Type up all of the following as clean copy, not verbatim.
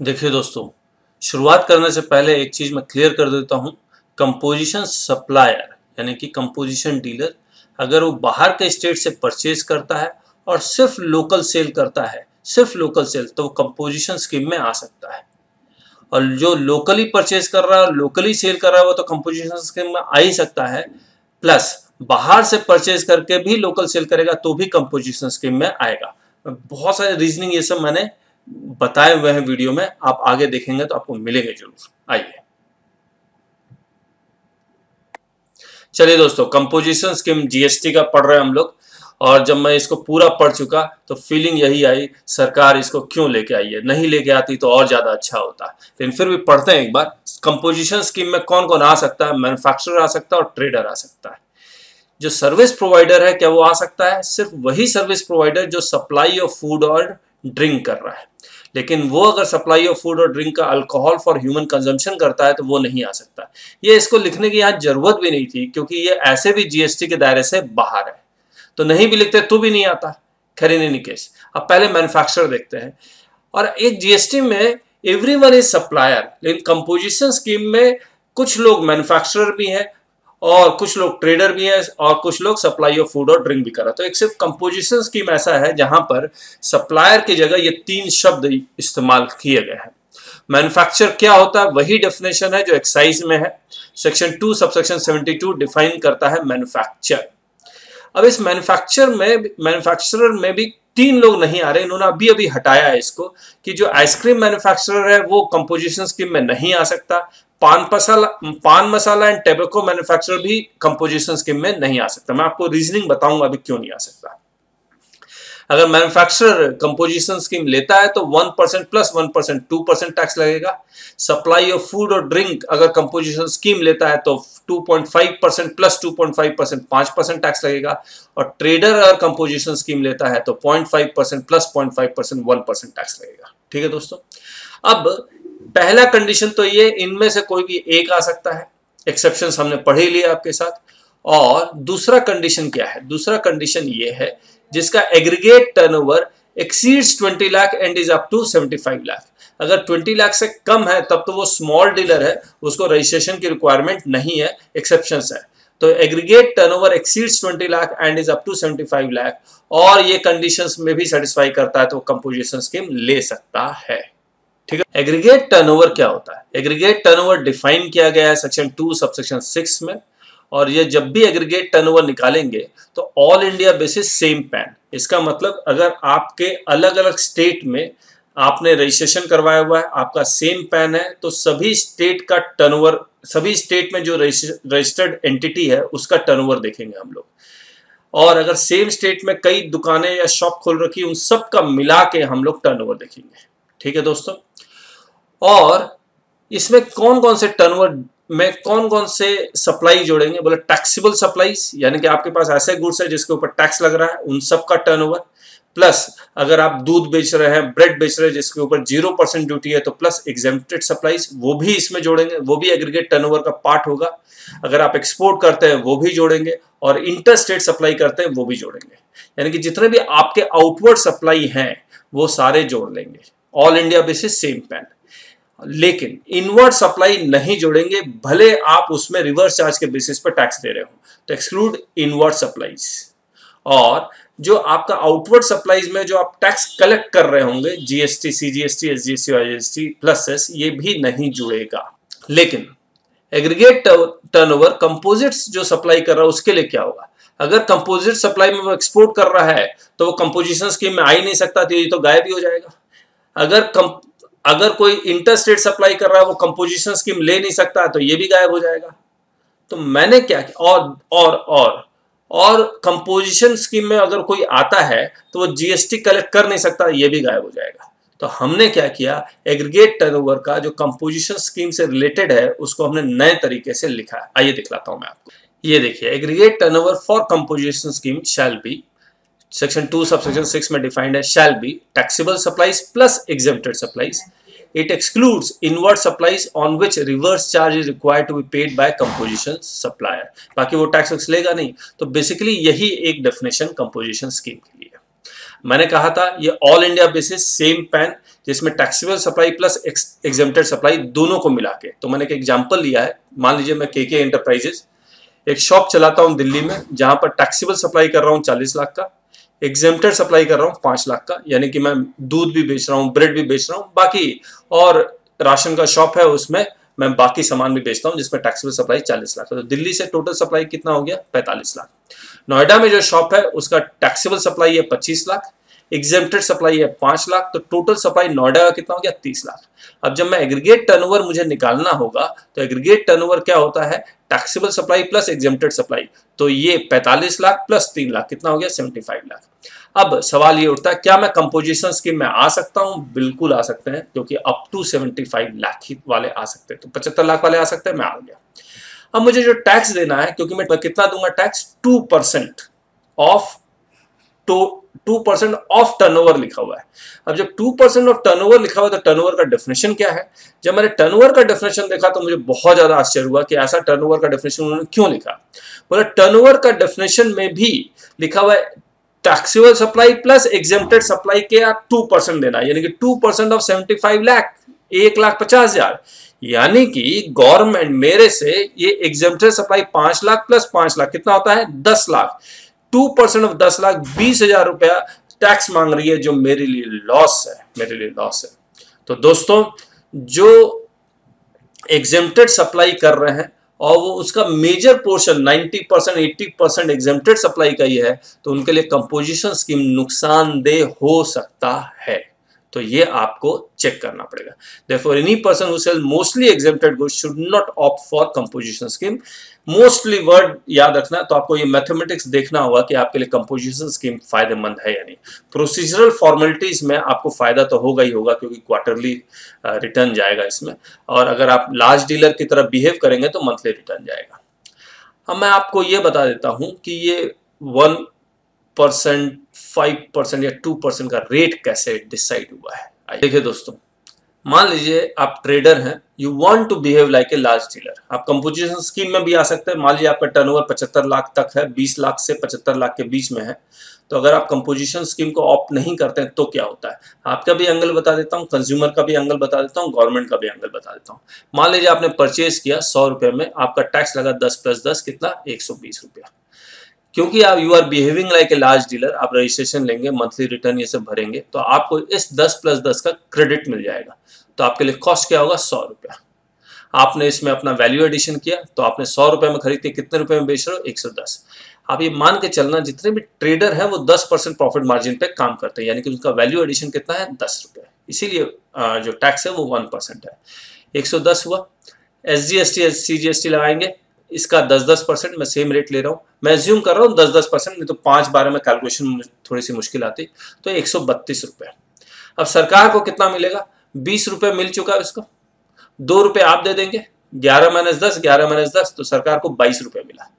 देखिए दोस्तों, शुरुआत करने से पहले एक चीज़ मैं क्लियर कर देता हूँ। कंपोजिशन सप्लायर यानी कि कंपोजिशन डीलर अगर वो बाहर के स्टेट से परचेज करता है और सिर्फ लोकल सेल करता है, सिर्फ लोकल सेल, तो वो कंपोजिशन स्कीम में आ सकता है। और जो लोकली परचेज कर रहा है, लोकली सेल कर रहा है, वो तो कंपोजिशन स्कीम में आ ही सकता है। प्लस बाहर से परचेज करके भी लोकल सेल करेगा तो भी कंपोजिशन स्कीम में आएगा। बहुत सारे रीजनिंग ये सब मैंने बताए हुए हैं वीडियो में, आप आगे देखेंगे तो आपको मिलेंगे जरूर। आइए चलिए दोस्तों, कंपोजिशन स्कीम जीएसटी का पढ़ रहे हैं हम लोग। और जब मैं इसको पूरा पढ़ चुका तो फीलिंग यही आई, सरकार इसको क्यों लेके आई है। नहीं लेके आती तो और ज्यादा अच्छा होता। लेकिन फिर भी पढ़ते हैं एक बार। कंपोजिशन स्कीम में कौन कौन आ सकता है? मैन्युफैक्चरर आ सकता है और ट्रेडर आ सकता है। जो सर्विस प्रोवाइडर है, क्या वो आ सकता है? सिर्फ वही सर्विस प्रोवाइडर जो सप्लाई ऑफ फूड और ड्रिंक कर रहा है। लेकिन वो अगर सप्लाई ऑफ फूड और ड्रिंक का अल्कोहल फॉर ह्यूमन कंजम्पशन करता है तो वो नहीं आ सकता। ये इसको लिखने की यहाँ जरूरत भी नहीं थी, क्योंकि ये ऐसे भी जीएसटी के दायरे से बाहर है, तो नहीं भी लिखते तो भी नहीं आता। खैर इन एनी केस, अब पहले मैन्युफैक्चरर देखते हैं। और एक जीएसटी में एवरीवन इज सप्लायर, लेकिन कंपोजिशन स्कीम में कुछ लोग मैन्युफैक्चरर भी हैं और कुछ लोग ट्रेडर भी हैं और कुछ लोग सप्लाई ऑफ फूड और ड्रिंक भी कर रहा है। तो एक सिर्फ कंपोजिशन स्कीम ऐसा है जहां पर सप्लायर की जगह ये तीन शब्द इस्तेमाल किए गए हैं। मैन्युफैक्चर क्या होता है? वही डेफिनेशन है जो एक्साइज में है। सेक्शन 2 सबसेक्शन 72 डिफाइन करता है मैन्युफैक्चर। अब इस मैन्युफैक्चरर में भी तीन लोग नहीं आ रहे, इन्होंने अभी अभी हटाया है इसको, कि जो आइसक्रीम मैन्युफैक्चरर है वो कंपोजिशन स्कीम में नहीं आ सकता। पान मसाला एंड टेबेको मैन्युफैक्चरर भी कंपोजिशन स्कीम में नहीं आ सकता। मैं आपको रीजनिंग बताऊंगा अभी क्यों नहीं आ सकता। अगर मैन्युफैक्चरर कंपोजिशन स्कीम लेता है तो 1% प्लस 1% 2% टैक्स लगेगा। सप्लाई ऑफ फूड और ड्रिंक अगर कंपोजिशन स्कीम लेता है तो 2.5% प्लस 2.5% 5% टैक्स लगेगा। और ट्रेडर अगर कंपोजिशन स्कीम लेता है तो 0.5% प्लस 0.5% 1% टैक्स लगेगा। ठीक है दोस्तों, अब पहला कंडीशन तो ये, इनमें से कोई भी एक आ सकता है। एक्सेप्शंस हमने पढ़ ही लिया आपके साथ। और दूसरा कंडीशन क्या है? दूसरा कंडीशन ये है जिसका aggregate turnover exceeds 20 lakh and is up to 75 lakh. अगर 20 लाख से कम है तब तो वो स्मॉल डीलर है, उसको रजिस्ट्रेशन की रिक्वायरमेंट नहीं है, एक्सेप्शंस है। तो aggregate turnover exceeds 20 lakh and is up to 75 lakh और ये कंडीशंस में भी सेटिस्फाई करता है तो कंपोजिशन स्कीम ले सकता है। ठीक है, एग्रीगेट टर्नओवर क्या होता है? एग्रीगेट टर्नओवर डिफाइन किया गया है सेक्शन 2 सबसेक्शन 6 में। और ये जब भी एग्रीगेट टर्नओवर निकालेंगे तो all India basis same pan. इसका मतलब अगर आपके अलग अलग स्टेट में आपने रजिस्ट्रेशन करवाया हुआ है, आपका सेम पैन है, तो सभी स्टेट का टर्नओवर, सभी स्टेट में जो रजिस्टर्ड एंटिटी है उसका टर्नओवर देखेंगे हम लोग। और अगर सेम स्टेट में कई दुकानें या शॉप खोल रखी, उन सब का मिला के हम लोग टर्नओवर देखेंगे। ठीक है दोस्तों, और इसमें कौन कौन से टर्नओवर में कौन कौन से सप्लाई जोड़ेंगे? बोले टैक्सेबल सप्लाईज, यानी कि आपके पास ऐसे गुड्स है जिसके ऊपर टैक्स लग रहा है, उन सब का टर्नओवर। प्लस अगर आप दूध बेच रहे हैं, ब्रेड बेच रहे हैं जिसके ऊपर 0% ड्यूटी है, तो प्लस एग्जेम्प्टेड सप्लाईज, वो भी इसमें जोड़ेंगे, वो भी एग्रीगेट टर्नओवर का पार्ट होगा। अगर आप एक्सपोर्ट करते हैं वो भी जोड़ेंगे, और इंटर स्टेट सप्लाई करते हैं वो भी जोड़ेंगे। यानी कि जितने भी आपके आउटवर्ड सप्लाई हैं वो सारे जोड़ लेंगे। All India basis same pan. लेकिन इनवर्ड सप्लाई नहीं जोड़ेंगे, भले आप उसमें रिवर्स चार्ज के बेसिस पर टैक्स दे रहे हो, तो एक्सक्लूड इनवर्ड सप्लाईज। और जो आपका आउटवर्ड सप्लाईज में जो आप टैक्स कलेक्ट कर रहे होंगे, GST, CGST, SGST, IGST plus cess, ये भी नहीं जुड़ेगा। लेकिन एग्रीगेट टर्नओवर कंपोजिट्स जो सप्लाई कर रहा है उसके लिए क्या होगा? अगर कंपोजिट सप्लाई में वो एक्सपोर्ट कर रहा है तो वो कंपोजिशन स्कीम में आ ही नहीं सकता, तो ये तो गायब ही हो जाएगा। अगर कोई इंटर स्टेट सप्लाई कर रहा है वो कंपोजिशन स्कीम ले नहीं सकता, तो ये भी गायब हो जाएगा। तो मैंने क्या किया, और कंपोजिशन स्कीम में अगर कोई आता है तो वो जीएसटी कलेक्ट कर नहीं सकता, ये भी गायब हो जाएगा। तो हमने क्या किया, एग्रीगेट टर्नओवर का जो कंपोजिशन स्कीम से रिलेटेड है उसको हमने नए तरीके से लिखा है। आइए दिखलाता हूं मैं आपको। ये देखिए, aggregate turnover for composition scheme shall be, section 2 subsection 6 में डिफाइंड है, shall be taxable supplies plus exempted supplies. It excludes inward supplies on which reverse charge is required to be paid by composition supplier। बाकी वो tax लेगा नहीं। तो basically यही एक definition composition scheme के लिए। मैंने कहा था ये all India basis same PAN, जिसमें taxable supply plus exempted supply दोनों को मिला के। तो मैंने एक एग्जांपल लिया है, मान लीजिए मैं केके एंटरप्राइजेस एक शॉप चलाता हूं दिल्ली में, जहां पर टैक्सेबल सप्लाई कर रहा हूं 40 लाख का, एग्जेम्प्टेड सप्लाई कर रहा हूं 5 लाख का, यानी कि मैं दूध भी बेच रहा हूं, ब्रेड भी बेच रहा हूं, बाकी और राशन का शॉप है उसमें मैं बाकी सामान भी बेचता हूं जिसमें टैक्सेबल सप्लाई 40 लाख। तो दिल्ली से टोटल सप्लाई कितना हो गया, 45 लाख। नोएडा में जो शॉप है उसका टैक्सेबल सप्लाई है 25 लाख, एग्जेम्प्टेड सप्लाई है 5 लाख, तो टोटल सप्लाई नोएडा का कितना हो गया, 30 लाख। अब जब मैं एग्रीगेट टर्नओवर मुझे निकालना होगा, तो एग्रीगेट टर्नओवर क्या होता है, taxable supply plus exempted supply, तो ये 45 लाख प्लस 3 लाख कितना हो गया, 75 लाख। अब सवाल ये उठता है, क्या मैं कंपोजिशन स्कीम में आ सकता हूं? बिल्कुल आ सकते हैं, क्योंकि अप टू 75 लाख वाले आ सकते हैं, तो 75 लाख वाले आ सकते हैं, मैं आ गया। अब मुझे जो टैक्स देना है, क्योंकि मैं कितना दूंगा टैक्स, 2% ऑफ 2% ऑफ टर्नओवर लिखा हुआ है। अब जब 2% ऑफ टर्नओवर लिखा हुआ है, तो टर्नओवर का डेफिनेशन क्या है? जब मैंने टर्नओवर का डेफिनेशन देखा तो मुझे बहुत ज्यादा आश्चर्य हुआ कि ऐसा टर्नओवर का डेफिनेशन उन्होंने क्यों लिखा। बोला टर्नओवर का डेफिनेशन में भी लिखा हुआ है taxable supply plus exempted supply के आप 2% देना, यानी कि 2% ऑफ 75 लाख, 1,50,000, यानी कि गवर्नमेंट मेरे से ये exempted supply 5 lakh plus 5 lakh कितना होता है, 10 लाख। 2% ऑफ 10 लाख 20,000 रुपया टैक्स मांग रही है, जो मेरे लिए लॉस है, मेरे लिए लॉस है। तो दोस्तों, जो एग्जेम्प्टेड सप्लाई कर रहे हैं और वो उसका मेजर पोर्शन 90% 80% एग्जेम्प्टेड सप्लाई का ही है, तो उनके लिए कंपोजिशन स्कीम नुकसानदेह हो सकता है। तो ये आपको चेक करना पड़ेगा। Therefore, any person who sells mostly exempted goods should not opt for composition scheme. Mostly word याद रखना, तो आपको ये मैथमेटिक्स देखना होगा कि आपके लिए कंपोजिशन स्कीम फायदेमंद है या नहीं। प्रोसीजरल फॉर्मेलिटीज में आपको फायदा तो होगा ही होगा, क्योंकि क्वार्टरली रिटर्न जाएगा इसमें, और अगर आप लार्ज डीलर की तरह बिहेव करेंगे तो मंथली रिटर्न जाएगा। अब मैं आपको ये बता देता हूं कि ये 1%, 5% या 2% का रेट कैसे डिसाइड हुआ है। देखिए दोस्तों, मान लीजिए आप ट्रेडर हैं, you want to behave like a large dealer. आप कंपोजिशन स्कीम में भी आ सकते हैं। मान लीजिए आपका टर्नओवर 75 लाख तक है, 20 लाख से 75 लाख के बीच में है, तो अगर आप कंपोजिशन स्कीम को ऑप्ट नहीं करते हैं तो क्या होता है, आपका भी एंगल बता देता हूं, कंज्यूमर का भी एंगल बता देता हूं, गवर्नमेंट का भी एंगल बता देता हूं। मान लीजिए आपने परचेज किया 100 रुपए में, आपका टैक्स लगा 10 + 10 कितना, 120 रुपया। क्योंकि आप you are behaving like a large dealer, आप रजिस्ट्रेशन लेंगे, मंथली रिटर्न ये सब भरेंगे, तो आपको इस 10 + 10 का क्रेडिट मिल जाएगा। तो आपके लिए कॉस्ट क्या होगा, 100 रुपया। आपने इसमें अपना वैल्यू एडिशन किया, तो आपने 100 रुपए में खरीदते, कितने रुपए में बेच रहे हो, 110। आप ये मान के चलना, जितने भी ट्रेडर हैं वो 10% प्रॉफिट मार्जिन पे काम करते हैं, यानी कि उनका वैल्यू एडिशन कितना है, 10 रुपए। इसीलिए जो टैक्स है वो 1% है। 110 हुआ, SGST CGST लगाएंगे, इसका 10-10%, मैं सेम रेट ले रहा हूँ, मैं एज्यूम कर रहा हूँ 10-10%, नहीं तो 5-12 में कैलकुलेशन थोड़ी सी मुश्किल आती, तो 132 रुपए। अब सरकार को कितना मिलेगा, 20 रुपए मिल चुका है उसको, 2 रुपए आप दे देंगे, 11 - 10, 11 - 10, तो सरकार को 22 रुपए मिला।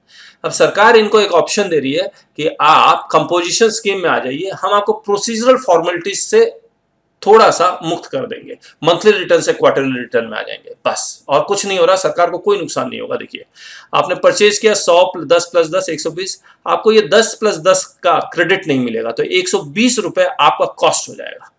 अब सरकार इनको एक ऑप्शन दे रही है कि आप कंपोजिशन स्कीम में आ जाइए, हम आपको प्रोसीजरल फॉर्मेलिटीज से थोड़ा सा मुक्त कर देंगे, मंथली रिटर्न से क्वार्टरली रिटर्न में आ जाएंगे, बस। और कुछ नहीं हो रहा, सरकार को कोई नुकसान नहीं होगा। देखिए, आपने परचेज किया 100 + 10 + 10 120, आपको ये 10 + 10 का क्रेडिट नहीं मिलेगा, तो 120 रुपए आपका कॉस्ट हो जाएगा।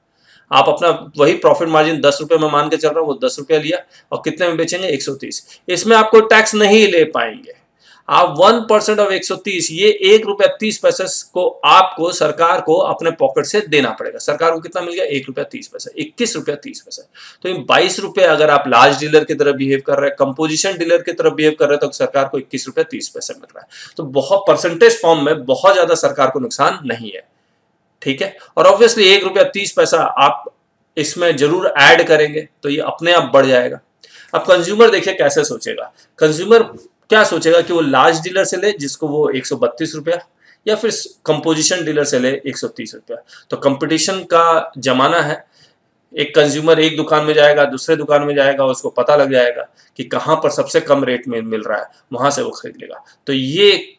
आप अपना वही प्रॉफिट मार्जिन 10 रुपए में मान के चल रहा हूं, वो 10 रुपया लिया और कितने में बेचेंगे, 130। इसमें आपको टैक्स नहीं ले पाएंगे। आप 1% ऑफ 130, ये 1 रुपया 30 पैसे को आपको सरकार को अपने पॉकेट से देना पड़ेगा। सरकार को कितना मिल गया, 1 रुपया 30 पैसा, 21 रुपया 30 पैसा। तो इन 22 रुपए अगर आप लार्ज डीलर की तरह बिहेव कर रहे हैं, कंपोजिशन डीलर की तरह बिहेव कर रहे हैं, तो सरकार को 21 रुपया 30 पैसे मिल रहा है। तो बहुत परसेंटेज फॉर्म में बहुत ज्यादा सरकार को नुकसान नहीं है, ठीक है। और ऑब्वियसली 1 रुपया 30 पैसा आप इसमें जरूर ऐड करेंगे तो ये अपने आप बढ़ जाएगा। अब कंज्यूमर देखिए कैसे सोचेगा, कंज्यूमर क्या सोचेगा कि वो लार्ज डीलर से ले जिसको वो 132 रुपया, या फिर कंपोजिशन डीलर से ले 130 रुपया। तो कंपटीशन का जमाना है, एक कंज्यूमर एक दुकान में जाएगा, दूसरे दुकान में जाएगा, उसको पता लग जाएगा कि कहां पर सबसे कम रेट में मिल रहा है, वहां से वो खरीद लेगा। तो ये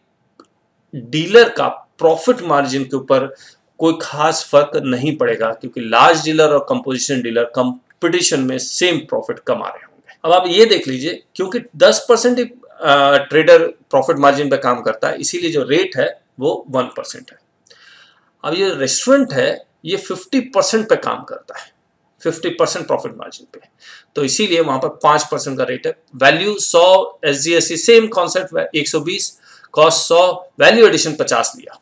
डीलर का प्रॉफिट मार्जिन के ऊपर कोई खास फर्क नहीं पड़ेगा, क्योंकि लार्ज डीलर और कंपोजिशन डीलर कंपटीशन में सेम प्रॉफिट कमा रहे होंगे। अब आप ये देख लीजिए, क्योंकि 10% ही ट्रेडर प्रॉफिट मार्जिन पे काम करता है, इसीलिए जो रेट है वो 1% है। अब ये रेस्टोरेंट है, ये 50% पे काम करता है, 50% प्रॉफिट मार्जिन पे, तो इसीलिए वहां पर 5% का रेट है। Value 100, SGST same concept, 120, cost 100, value addition 50 लिया,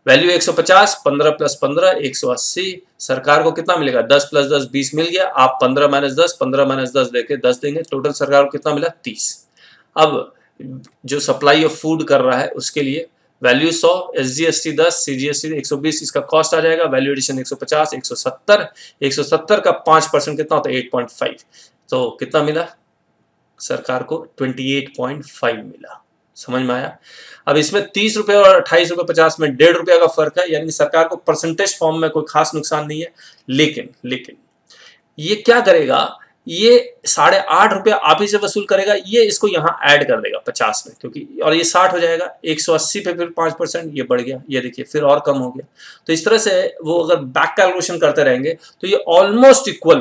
वैल्यू 150, 15 + 15 180, सरकार को कितना मिलेगा, 10 + 10 20 मिल गया, आप 15 - 10, 15 - 10 देके 10 देंगे, टोटल सरकार को कितना मिला, 30। अब जो सप्लाई ऑफ फूड कर रहा है उसके लिए वैल्यू 100, SGST 10, CGST 120, इसका कॉस्ट आ जाएगा, वैल्यू एडिशन 150, 170, 170 का 5% कितना होता है, 8.5, तो कितना मिला सरकार को, 28.5 मिला। समझ में आया? अब इसमें 30 रुपए और 28 रुपए 50 में 1.5 रुपया का फर्क है, यानी कि सरकार को परसेंटेज फॉर्म में कोई खास नुकसान नहीं है, लेकिन ये क्या करेगा, ये 8.5 रुपया आप ही से वसूल करेगा, ये इसको यहाँ ऐड कर देगा 50 में, क्योंकि और ये 60 हो जाएगा, 180 पे फिर 5% ये बढ़ गया, ये देखिए फिर और कम हो गया। तो इस तरह से वो अगर बैक कैलकुलेशन करते रहेंगे तो ये ऑलमोस्ट इक्वल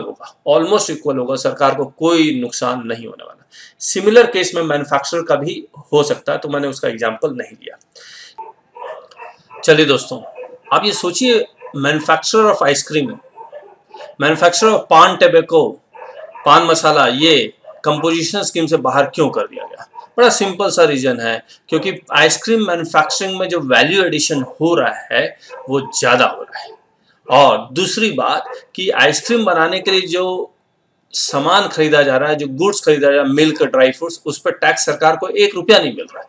होगा, सरकार को कोई नुकसान नहीं होने वाला। सिमिलर केस में मैन्युफैक्चरर का भी हो सकता है, तो मैंने उसका एग्जाम्पल नहीं लिया। चलिए दोस्तों, आप ये सोचिए, manufacturer of ice cream, manufacturer of पान टैबेको, पान मसाला, ये कंपोजिशन स्कीम से बाहर क्यों कर दिया गया? बड़ा सिंपल सा रीजन है, क्योंकि आइसक्रीम मैन्युफैक्चरिंग में जो वैल्यू एडिशन हो रहा है वो ज्यादा हो रहा है, और दूसरी बात कि आइसक्रीम बनाने के लिए जो सामान खरीदा जा रहा है, जो गुड्स खरीदा जा रहा है, मिल्क, ड्राई फ्रूट्स, उस पर टैक्स सरकार को 1 रुपया नहीं मिल रहा है।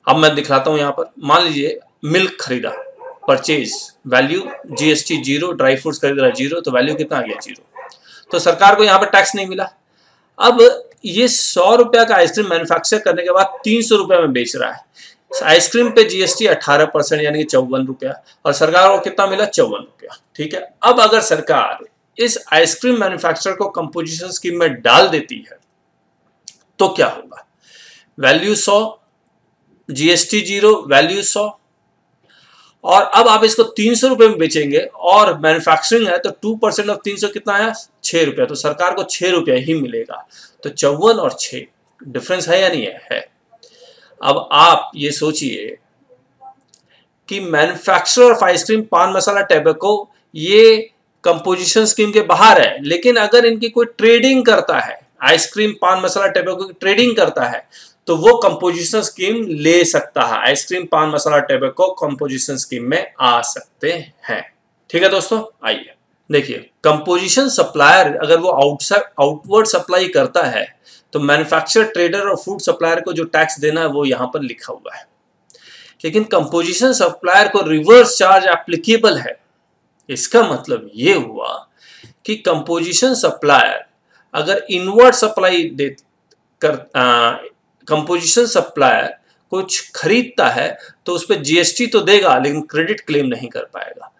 अब मैं दिखलाता हूं, यहां पर मान लीजिए मिल्क खरीदा, purchase value GST 0, dry fruits खरीद रहा है 0, तो वैल्यू कितना आ गया, 0, तो सरकार को यहां पर टैक्स नहीं मिला। अब ये 100 रुपया का आइसक्रीम मैन्युफैक्चर करने के बाद 300 रुपया में बेच रहा है, आइसक्रीम पे GST 18% यानी कि 54 रुपया, और सरकार को कितना मिला, 54 रुपया। ठीक है, अब अगर सरकार इस आइसक्रीम मैन्युफैक्चरर को कंपोजिशन स्कीम में डाल देती है तो क्या होगा, वैल्यू 100, GST 0, वैल्यू 100, और अब आप इसको 300 रुपए में बेचेंगे, और मैन्युफैक्चरिंग है तो 2% ऑफ 300 कितना आया, 6 रुपया, तो सरकार को 6 रुपया ही मिलेगा। तो 54 और 6 डिफरेंस है या नहीं है? अब आप ये सोचिए कि मैन्युफैक्चरर ऑफ आइसक्रीम, पान मसाला, टैबेको, ये कंपोजिशन स्कीम के बाहर है, लेकिन अगर इनकी कोई ट्रेडिंग करता है, आइसक्रीम, पान मसाला, टैबेको की ट्रेडिंग करता है, तो वो कंपोजिशन स्कीम ले सकता है, आइसक्रीम, पान मसाला, टैबेको कंपोजिशन स्कीम में आ सकते हैं। ठीक है दोस्तों, आइए देखिए, कंपोजिशन सप्लायर अगर वो आउटवर्ड सप्लाई करता है तो मैन्युफैक्चरर, ट्रेडर और फूड सप्लायर को जो टैक्स देना है वो यहां पर लिखा हुआ है, लेकिन कंपोजिशन सप्लायर को रिवर्स चार्ज एप्लीकेबल है। इसका मतलब ये हुआ कि कंपोजिशन सप्लायर अगर इनवर्ड सप्लाई दे कर कंपोजिशन सप्लायर कुछ खरीदता है तो उस पर GST तो देगा, लेकिन क्रेडिट क्लेम नहीं कर पाएगा।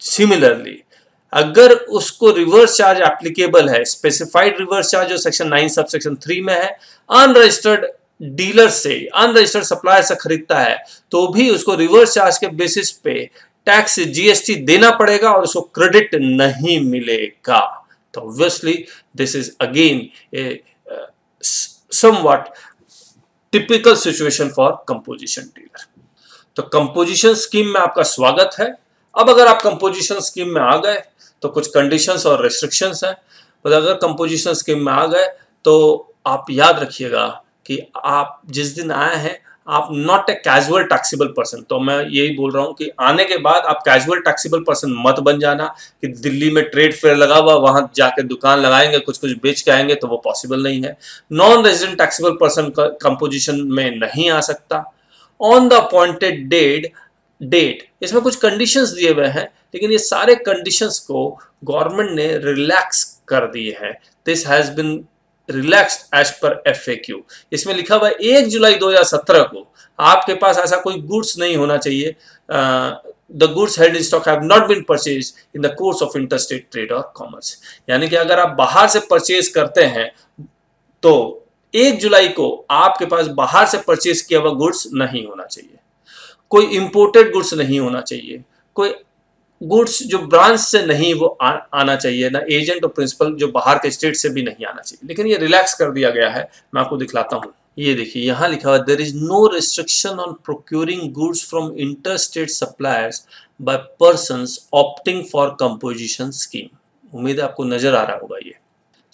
सिमिलरली अगर उसको रिवर्स चार्ज एप्लीकेबल है, स्पेसिफाइड रिवर्स चार्ज जो सेक्शन 9 सब सेक्शन 3 में है, अनरजिस्टर्ड डीलर से, अनरजिस्टर्ड सप्लायर से खरीदता है, तो भी उसको रिवर्स चार्ज के बेसिस पे टैक्स GST देना पड़ेगा और उसको क्रेडिट नहीं मिलेगा। तो obviously this is again A somewhat typical situation for composition dealer। तो कंपोजिशन स्कीम में आपका स्वागत है। अब अगर आप कंपोजिशन स्कीम में आ गए तो कुछ कंडीशंस और रेस्ट्रिक्शंस हैं, और अगर कंपोजिशन स्कीम में आ गए तो आप याद रखिएगा कि आप जिस दिन आए हैं आप not a casual taxable person. तो मैं यही बोल रहा हूं कि आने के बाद आप कैजुअल टैक्सेबल पर्सन मत बन जाना कि दिल्ली में ट्रेड फेयर लगा हुआ वहां जाके दुकान लगाएंगे, कुछ कुछ बेच के आएंगे, तो वो पॉसिबल नहीं है। Non resident taxable person composition में नहीं आ सकता। ऑन द अपॉइंटेड डेट इसमें कुछ कंडीशंस दिए हुए हैं, लेकिन ये सारे कंडीशंस को गवर्नमेंट ने रिलैक्स कर दिए हैं। This has been relaxed as per FAQ। इसमें लिखा हुआ है 1 जुलाई 2017 को आपके पास ऐसा कोई गुड्स नहीं होना चाहिए, the goods held in stock have not been purchase in the course of interstate trade और कॉमर्स। यानी कि अगर आप बाहर से परचेज करते हैं तो 1 जुलाई को आपके पास बाहर से परचेज किया हुआ गुड्स नहीं होना चाहिए, कोई इंपोर्टेड गुड्स नहीं होना चाहिए, कोई गुड्स जो ब्रांच से नहीं वो आना चाहिए, ना एजेंट और प्रिंसिपल जो बाहर के स्टेट से भी नहीं आना चाहिए। लेकिन ये रिलैक्स कर दिया गया है, मैं आपको दिखलाता हूं। ये देखिए यहाँ लिखा हुआ there is no restriction on procuring goods from inter state suppliers by persons opting for composition scheme. उम्मीद है आपको नजर आ रहा होगा ये।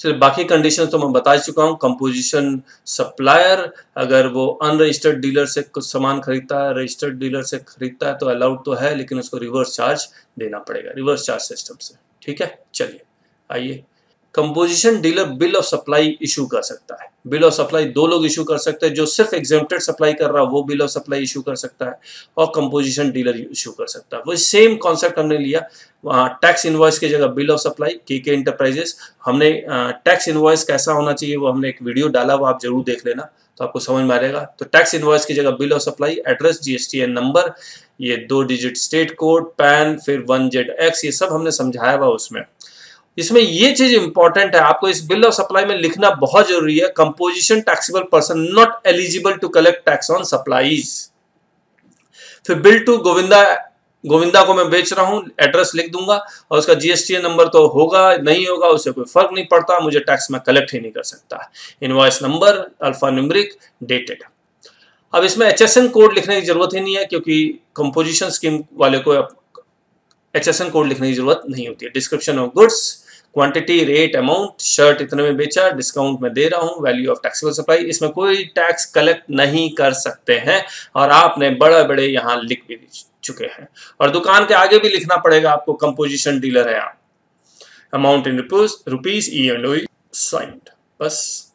चलिए बाकी कंडीशन तो मैं बता चुका हूँ। कंपोजिशन सप्लायर अगर वो अनरजिस्टर्ड डीलर से कुछ सामान खरीदता है, रजिस्टर्ड डीलर से खरीदता है तो अलाउड तो है, लेकिन उसको रिवर्स चार्ज देना पड़ेगा, रिवर्स चार्ज सिस्टम से। ठीक है, चलिए आइए। Composition dealer bill of supply issue कर सकता है। बिल ऑफ सप्लाई दो लोग इशू कर सकते हैं, जो सिर्फ एग्जेम्प्टेड सप्लाई कर रहा है वो बिल ऑफ सप्लाई इशू कर सकता है, और कंपोजिशन डीलर इशू कर सकता है। वो सेम कॉन्सेप्ट हमने लिया, टैक्स इनवॉइस की जगह बिल ऑफ सप्लाई, के इंटरप्राइजेस। हमने टैक्स इनवॉइस कैसा होना चाहिए वो हमने एक वीडियो डाला, वो आप जरूर देख लेना तो आपको समझ में आएगा। तो टैक्स इनवॉइस की जगह bill of supply, address, GSTN number, ये 2 डिजिट स्टेट कोड, पैन, फिर 1ZX, ये सब हमने समझाया हुआ उसमें। इसमें ये चीज इंपॉर्टेंट है, आपको इस बिल ऑफ सप्लाई में लिखना बहुत जरूरी है, composition taxable person not eligible to collect tax on supplies. फिर बिल टू गोविंदा को मैं बेच रहा हूं, एड्रेस लिख दूंगा, और उसका जीएसटी नंबर तो होगा नहीं होगा उससे कोई फर्क नहीं पड़ता, मुझे टैक्स में कलेक्ट ही नहीं कर सकता। Invoice number alpha numeric dated. अब इसमें एचएसएन कोड लिखने की जरूरत ही नहीं है, क्योंकि कंपोजिशन स्कीम वाले को एचएसएन कोड लिखने की जरूरत नहीं होती है। Description of goods, quantity, rate, amount, shirt इतने में बेचा, डिस्काउंट में दे रहा हूं, वैल्यू ऑफ टैक्सेबल सप्लाई। इसमें कोई टैक्स कलेक्ट नहीं कर सकते हैं, और आपने बड़े बड़े यहां लिख भी चुके हैं। और दुकान के आगे भी लिखना पड़ेगा आपको, कंपोजिशन डीलर है आप। Amount in rupees, E and signed, बस।